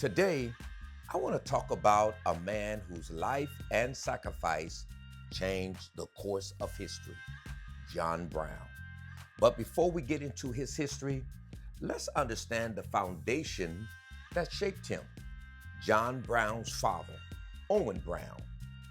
Today, I want to talk about a man whose life and sacrifice changed the course of history, John Brown. But before we get into his history, let's understand the foundation that shaped him. John Brown's father, Owen Brown,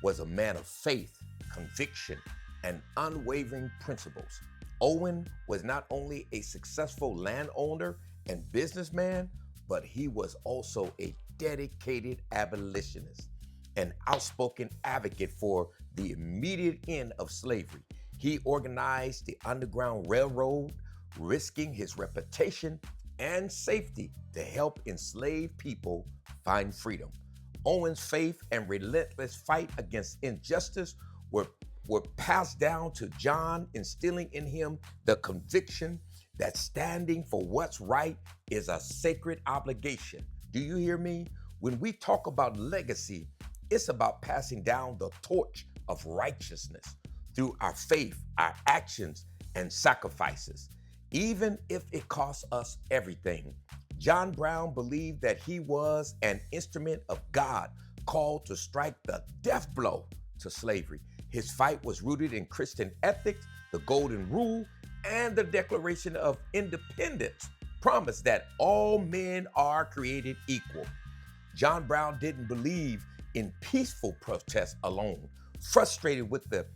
was a man of faith, conviction, and unwavering principles. Owen was not only a successful landowner and businessman, but he was also a dedicated abolitionist, an outspoken advocate for the immediate end of slavery. He organized the Underground Railroad, risking his reputation and safety to help enslaved people find freedom. Owen's faith and relentless fight against injustice were passed down to John, instilling in him the conviction that standing for what's right is a sacred obligation. Do you hear me? When we talk about legacy, it's about passing down the torch of righteousness through our faith, our actions, and sacrifices, even if it costs us everything. John Brown believed that he was an instrument of God called to strike the death blow to slavery. His fight was rooted in Christian ethics, the Golden Rule, and the Declaration of Independence promised that all men are created equal. John Brown didn't believe in peaceful protest alone. Frustrated with the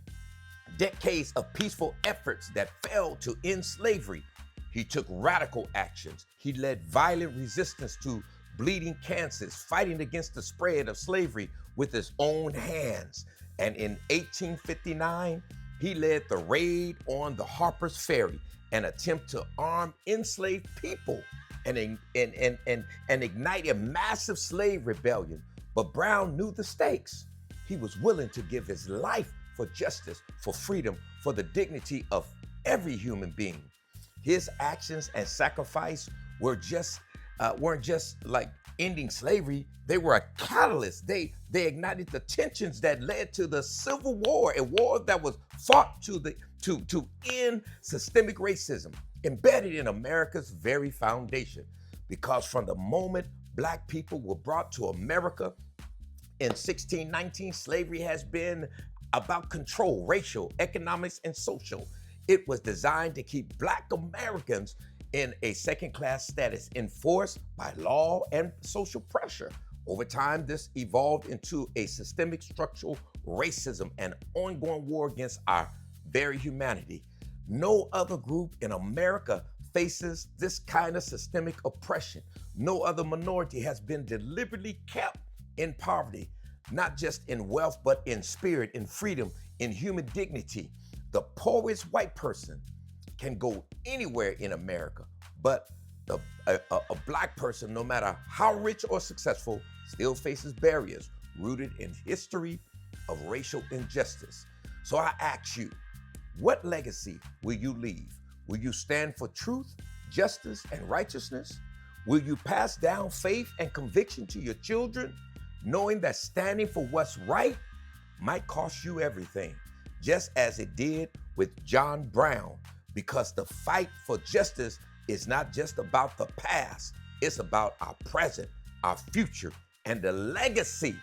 decades of peaceful efforts that failed to end slavery, he took radical actions. He led violent resistance to bleeding Kansas, fighting against the spread of slavery with his own hands. And in 1859, he led the raid on the Harper's Ferry, an attempt to arm enslaved people and ignite a massive slave rebellion. But Brown knew the stakes. He was willing to give his life for justice, for freedom, for the dignity of every human being. His actions and sacrifice weren't just like ending slavery. They were a catalyst. They ignited the tensions that led to the Civil War, a war that was fought to end systemic racism embedded in America's very foundation. Because from the moment Black people were brought to America in 1619, slavery has been about control, racial, economics, and social. It was designed to keep Black Americans in a second-class status, enforced by law and social pressure. Over time, this evolved into a systemic structural racism and ongoing war against our very humanity. No other group in America faces this kind of systemic oppression. No other minority has been deliberately kept in poverty, not just in wealth, but in spirit, in freedom, in human dignity. The poorest white person can go anywhere in America, but a Black person, no matter how rich or successful, still faces barriers rooted in history of racial injustice. So I ask you, what legacy will you leave? Will you stand for truth, justice, and righteousness? Will you pass down faith and conviction to your children, knowing that standing for what's right might cost you everything, just as it did with John Brown? Because the fight for justice is not just about the past, it's about our present, our future, and the legacy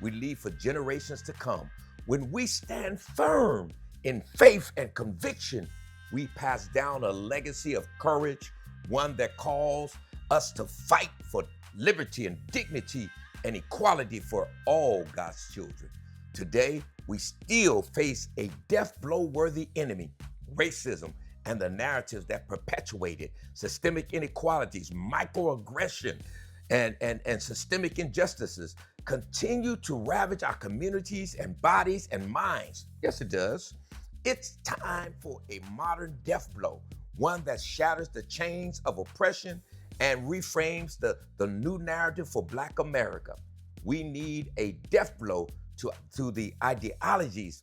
we leave for generations to come. When we stand firm in faith and conviction, we pass down a legacy of courage, one that calls us to fight for liberty and dignity and equality for all God's children. Today, we still face a death blow worthy enemy, racism, and the narratives that perpetuate it, systemic inequalities, microaggression, and systemic injustices continue to ravage our communities and bodies and minds. Yes, it does. It's time for a modern death blow, one that shatters the chains of oppression and reframes the new narrative for Black America. We need a death blow to the ideologies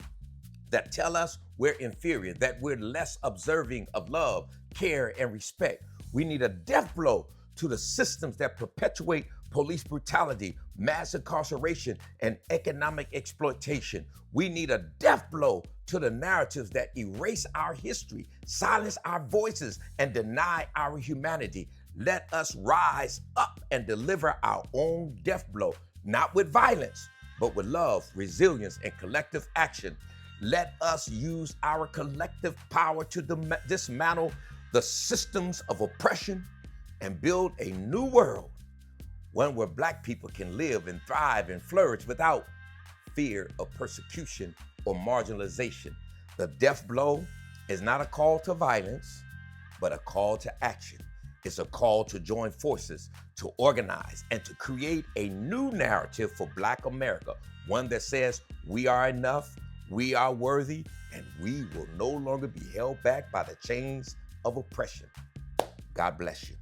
that tell us we're inferior, that we're less observing of love, care, and respect. We need a death blow to the systems that perpetuate police brutality, mass incarceration, and economic exploitation. We need a death blow to the narratives that erase our history, silence our voices, and deny our humanity. Let us rise up and deliver our own death blow, not with violence, but with love, resilience, and collective action. Let us use our collective power to dismantle the systems of oppression and build a new world, one where Black people can live and thrive and flourish without fear of persecution or marginalization. The death blow is not a call to violence, but a call to action. It's a call to join forces, to organize, and to create a new narrative for Black America, one that says we are enough, we are worthy, and we will no longer be held back by the chains of oppression. God bless you.